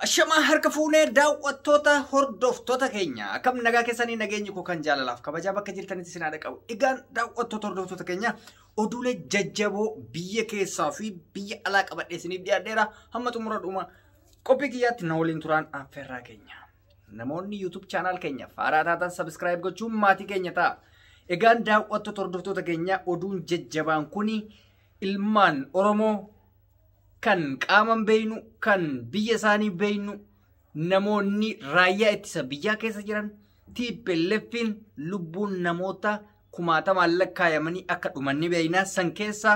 Ashama harka fuunee daawwattoota hordoftoota keenya akkam nagaa keessanii nageenyi koo kan jaalalaaf kabajaa bakka jirtanitti isin haadha qabu. Egaan daawwattoota hordoftoota keenya oduulee jajjaboo biyya keessaa fi biyya alaa qabadhee isiniif dhiyaadheera. Hamma xumura dhuma qophii kiyyaatti na waliin turaan affeerraa keenya. Namoonni YouTube channel keenya faaraa taatan subscribe gochuun maatii keenya ta'a. Egaan daawwattoota hordoftoota keenya oduun jajjabaan kuni ilmaan Oromoo kan qaaman beeynu kan biyya isaanii beeynu namoonni raayyaa ittisa biyyaa keessa jiran TPLF'n lubbuun namoota kumaatamaan lakkaayamanii akka dhumanni beeynaa san keessaa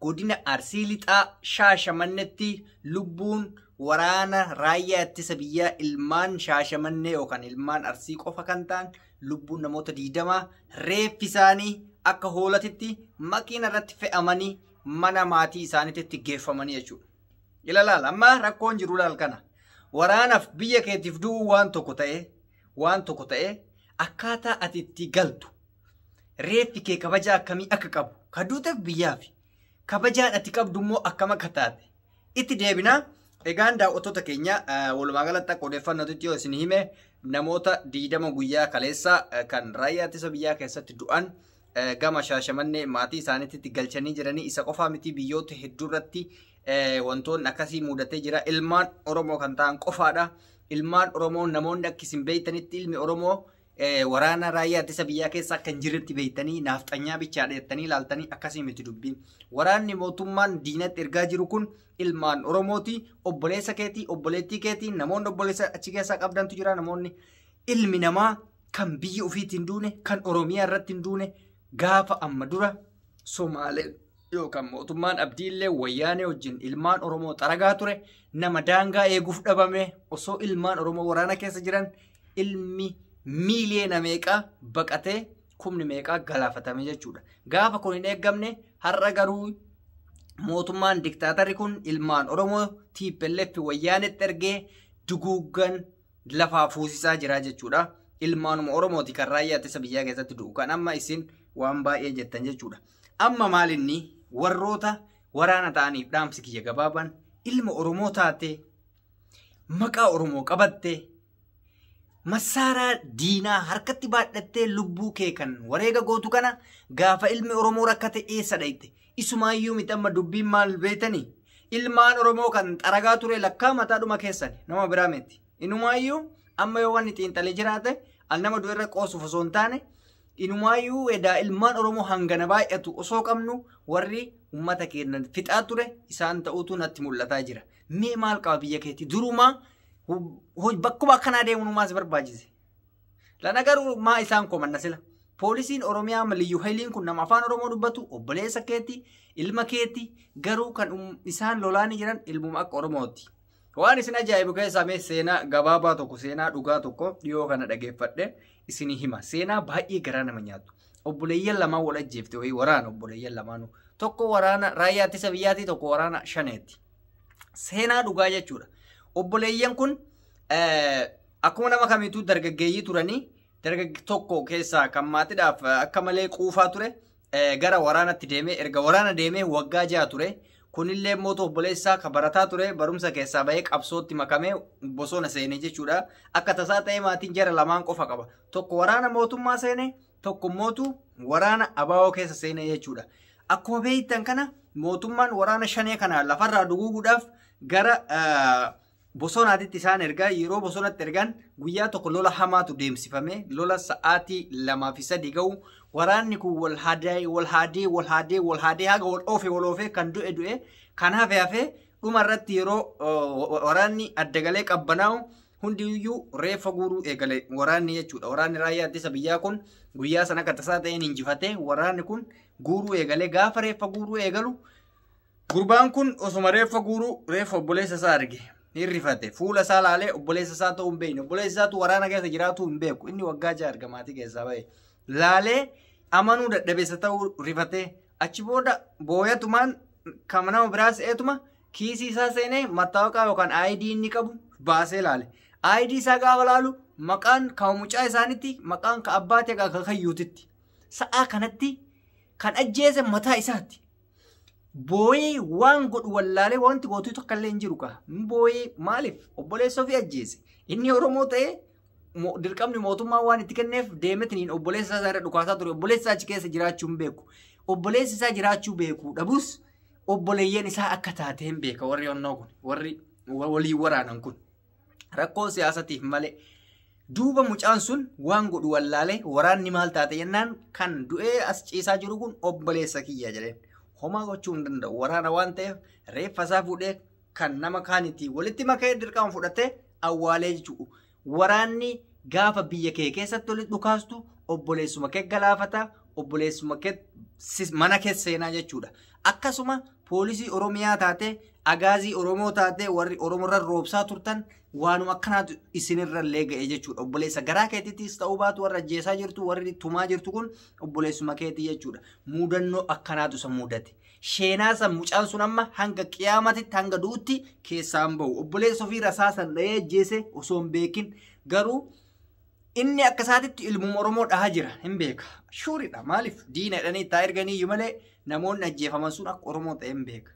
godina Arsii Lixaa Shaashamannetti lubbuun waraana raayyaa ittisa biyyaa ilmaan Shaashamannee yookaan ilmaan Arsii qofa kan ta'an lubbuun namoota 20 reeffi isaanii akka hoolatitti makiina irratti fe'amanii mana maatii isaaniitti geeffamanii jechuudha. Ilaalaal amma rakkoon jiru laal kana. Waraanaaf biyya keetiif du'u waan tokko ta'e akkaataa ati itti galtu. Reeffi kee kabajaa akkamii akka qabu. Kaduuteef biyyaaf kabajaan ati qabdu immoo akkam akka taate. Itti deebinaa egaan daawwattoota keenya walumaa galatti akka odeeffannootti yoo isin hime namoota 20 guyyaa kaleessa kan raayyaa ittisa biyyaa keessatti du'an gama Shaashamannee maatii isaaniitti galchanii jiranii isa qofaa miti biyyoota hedduu irratti wantoonni akkasii mudatee jira. Ilmaan Oromoo kan ta'an qofaadha. Ilmaan Oromoo namoonni akka isin beeytanitti ilmi Oromoo waraana raayyaa ittisa biyyaa keessa akka hin jirretti beeytanii naafxanyaa bichaadha jettanii ilaaltanii akkasii miti dubbiin. Waraanni mootummaan diinatti ergaa jiru kun ilmaan Oromooti. Obboleessa keetii, obboleettii keetii, namoonni obboleessa achi keessaa qabdantu jira. Namoonni ilmi namaa kan biyya ofiitiin duune, kan Oromiyaa irratti hin duune gaafa amma dura Somaalee yookaan mootummaan Abdiillee Wayyaanee wajjin ilmaan Oromoo xaragaa ture nama daangaa eeguuf dhabame osoo ilmaan Oromoo waraana keessa jiran ilmi miiliyoona meeqaa baqatee kumni meeqaa galaafatame jechuudha. Gaafa kun hin eeggamne har'a garuu mootummaan diktaatarri kun ilmaan Oromoo TPLF Wayyaanetti ergee duguuggan lafaa fuusisaa jira jechuudha. Ilmaanuma Oromooti kan raayyaa ittisa biyyaa keessatti du'u kan amma isin waan baay'ee jettan jechuudha. Amma maalinni warroota waraana ta'aniif dhaamsi kiyya gabaabaan ilma Oromoo taate maqaa Oromoo qabatte masaaraa diinaa harkatti baadhattee lubbuu kee kan wareega gootu kana gaafa ilmi Oromoo rakkate eessa dhayte isumaayyuu miti amma dubbiin maal beeytanii ilmaan Oromoo kan xaragaa ture lakkaa mataadhuma keessan nama biraa miti inumaayyuu amma yoo wanni xiinxalee jiraate al nama du'e irra qoosuuf osoo hin taane inumaayyuu edaa ilmaan Oromoo hangana baay'atu osoo qabnu warri ummata keenya fixaa ture isaan ta'uutu natti mul'ataa jira. Mee maal qaba biyya keetii durumaa bakkuma akkanaa deemuumaas barbaachise. Lana garuu maa isaan komanna sila. Poolisiin Oromiyaa Maliyyuu Hayiliin kun nama afaan Oromoo dubbatu obboleessa keetii ilma keetii garuu kan isaan lolaanii jiran ilmuma akka Oromooti. Waan isin ajaa'ibu keessaa mee seenaa gabaabaa tokko seenaa dhugaa tokko dhiyoo kana dhageeffadhe isinii hima. Seenaa baay'ee garaa nama nyaatu. Obboleeyyan lamaan wal ajjeefte wayii waraana obboleeyyan lamaanuu. Tokko waraana raayyaa ittisa biyyaatii tokko waraana shaneeti. Seenaa dhugaa jechuudha. Obboleeyyan kun akkuma nama kamiituu dargaggeeyyii turanii tokko keessaa kan maatiidhaaf akka malee quufaa ture gara waraanatti deemee erga waraana deemee waggaa 6 ture. Kunillee mooto obboleessaa ka barataa ture barumsa keessaa bahee qabsootti makamee bosona seenee jechuudha. Akka tasaa ta'ee maatiin jara lamaan qofa qaba. Tokko waraana mootummaa seenee tokko mootu waraana abaawoo keessa seenee jechuudha. Akkuma beektan kana mootummaan waraana shanee kana lafarraa duguuguudhaaf gara bosonaatitti isaan ergaa yeroo bosonatti ergan guyyaa tokko lola hamaatu deemsifame lola sa'aatii 2 fi 3 ga'u waraanni kun wal haadee haga wal oofee kan du'e kan hafe dhuma irratti yeroo waraanni addagalee qabbanaa'u hundiyyuu reeffa guuruu eegale waraanni jechuudha. Waraanni raayyaa ittisa biyyaa kun guyyaa sana akka tasaa ta'een injifatee waraanni kun guuruu eegale gaafa reeffa guuruu eegalu gurbaan kun osuma reeffa guuruu reeffa obboleessa isaa arge. Hirrifate fuula isaa laalee obboleessa isaa ta'uu hin beekne obboleessa isaatu waraana keessa jiraatu hin beeku inni waggaa 6 arga maatii keessaa ba'e laalee amanuu dadhabeessa ta'uu rifatee achi booda booyatumaan kan nama biraas eetuma kiisii isaa seenee mattaawaqaa yookaan ID inni qabu baasee laale ID isaa gaafa laalu maqaan kan mucaa isaanitti maqaan ka abbaati akka kayyuutitti sa'a kanatti kan ajjeese mataa isaatti booyee waan godhu wallaalee wanti gootu tokko illee hin jiru ka. Booyee maaliif obboleessa ofii ajjeese? Inni Oromoo ta'ee dirqamni mootummaa waan itti kenneef deemetiniin obboleessa isaa irra dhukaasaa ture. Obboleessa achi keessa jiraachuu hin beeku. Obboleessi isaa jiraachuu beeku dhabus obboleeyyan isaa akka taate hin beeka warri onnoo kun warri walii waraanan kun rakkoo siyaasatiif malee. Duuba mucaan sun waan godhu wallaalee waraanni maal taate jennaan kan du'ee as ciisaa jiru kun obboleessa kiyya jedheen. Homaa gochuu hin danda'u waraana waan ta'eef reeffa isaa fuudhee kan nama kaanitti walitti makee dirqama fudhatee awwaalee jechuudha. Waraanni gaafa biyya kee keessatti walitti dhukaastu obboleessuma kee galaafata obboleessuma kee mana keessa seenaa jechuudha. Akkasuma poolisii Oromiyaa taate agaazii Oromoo taate warri Oromoorra roobsaa turtan waanuma akkanaatu isinirra illee ga'e jechuudha. Obboleessa garaa keetiittis ta'uu baatu warra ajjeesaa jirtu warri tumaa jirtu kun obboleessuma keetii jechuudha. Muudannoo akkanaatu isa mudate. Sheenaasa mucaan sun amma hanga qiyaamatitti hanga duutti keessaan bahu. Obboleessa ofii rasaasan dha'ee ajjeese osoo hin beekin garuu inni akka isaatitti ilmuma Oromoo dhahaa jira hin beeka. Shuuridha maaliif diina jedhanii itti erganii malee namoonni ajjeefaman sun akka Oromoo ta'e hin beeka.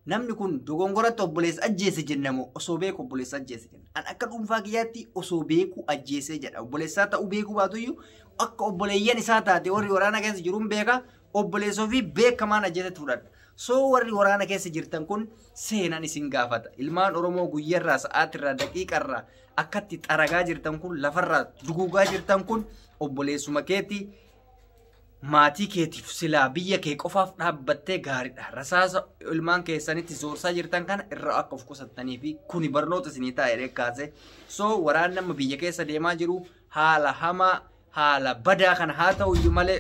Namni kun dogongoratti obboleessa ajjeese jennamoo osoo beeku obboleessa ajjeese jenna. An akka dhuunfaa kiyyaatti osoo beeku ajjeese jedha. Obboleessaa ta'uu beekuu baatuyyuu akka obboleeyyan isaa taate warri waraana keessa jiruun beeka obboleessa ofii beekamaan ajjeesetti fudhadha. So warri waraana keessa jirtan kun seenan isin gaafata. Ilmaan Oromoo guyyarraa sa'aatirraa daqiiqarraa akkatti xaragaa jirtan kun lafarraa duguugaa jirtan kun obboleessuma keetii maatii keetiif silaa biyya kee qofaaf dhaabbattee gaariidha. Rasaasa ilmaan keessanitti zoorsaa jirtan kana irra akka of qusattanii fi kuni barnoota isinii taa'ee kaase. So waraan nama biyya keessa deemaa jiru haala hamaa haala badaa kana haa ta'u iyyuu malee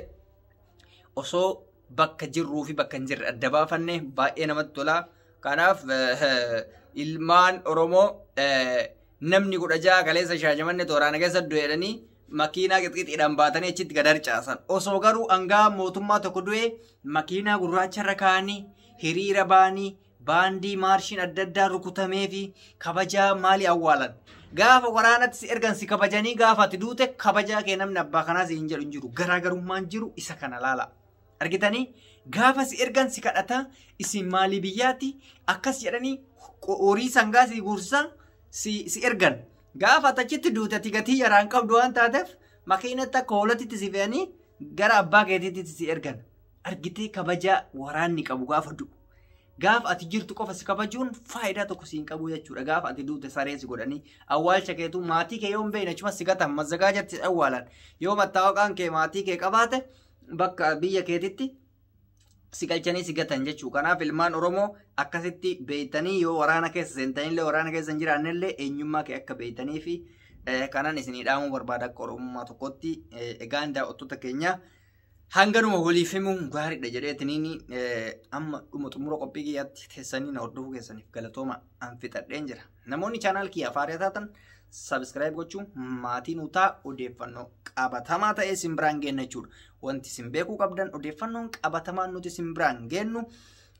osoo bakka jirruu fi bakka hin jirre adda baafanne baay'ee namatti tola. Kanaaf ilmaan Oromoo namni 16 kaleessa Shaashamannee Waraana keessa du'e jedhanii makiinaa qixqixiidhaan baatanii achitti gad harcaasan. Osoo garuu hangaa mootummaa tokko du'e makiinaa gurraacharra kaa'anii hiriira ba'anii baandii maarshiin adda addaa rukutamee fi kabajaa maalii awwaalan. Gaafa waraanatti si ergan si kabajanii gaafa ati duute kabajaa kee namni abbaa kanaa si hin jedhu hin jiru. Garaagarummaan jiru isa kana laala. Argitanii gaafa si ergan si kadhata isin maalii biyyaatti akkas jedhanii horii sangaa si guursisan si ergan. Gaafa achitti duute ati gatii yaraan qabdu waan taateef makiinatti akka hoolatitti si fe'anii gara abbaa keetiitti si ergan. Argitee kabajaa waraanni qabu gaafa du'u. Gaafa ati jirtu qofa si kabajuun faayidaa tokko si hin qabu jechuudha. Gaafa ati duute saree si godhanii awwaalcha keetu maatii kee yoo hin beekne achuma si gatan mazzagaajatti awwaalan. Yoo mattaawaqaan kee maatii kee qabaate bakka biyya keetitti si galchanii si gatan jechuudha. Kanaaf ilmaan Oromoo akkasitti beeytanii yoo waraana keessa seentanillee waraana keessa hin jiraannellee eenyummaa kee akka beeytanii fi kanan isinii dhaamuu barbaada akka Oromummaa tokkotti egaan daawwattoota keenya hanganuma waliif himuun gaariidha jedheetiniin amma dhuma xumura qophii kiyyaatti teessanii na hordofuu keessaniif galatooma an fixadheen jira. Namoonni chaanaal kiyya afaarii taatan subscribe gochuun maatiin utaa odeeffannoo qabatamaa ta'ee isin biraan geenna jechuudha. Wanti isin beekuu qabdan odeeffannoon qabatamaan nuti isin biraan geennu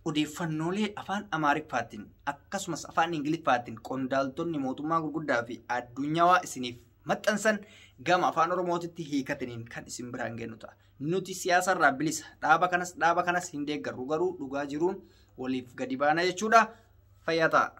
odeeffannoolee afaan Amaariffaatiin akkasumas afaan Ingiliffaatiin qondaaltonni mootummaa gurguddaa fi addunyaa isiniif maxxansan gama afaan Oromootitti hiikataniin kan isin biraan geennu ta'a. Nuti siyaasarraa bilisa dhaaba kanas hin deeggarru garuu dhugaa jiruun waliif gadi baana jechuudha. Fayyaa ta'a.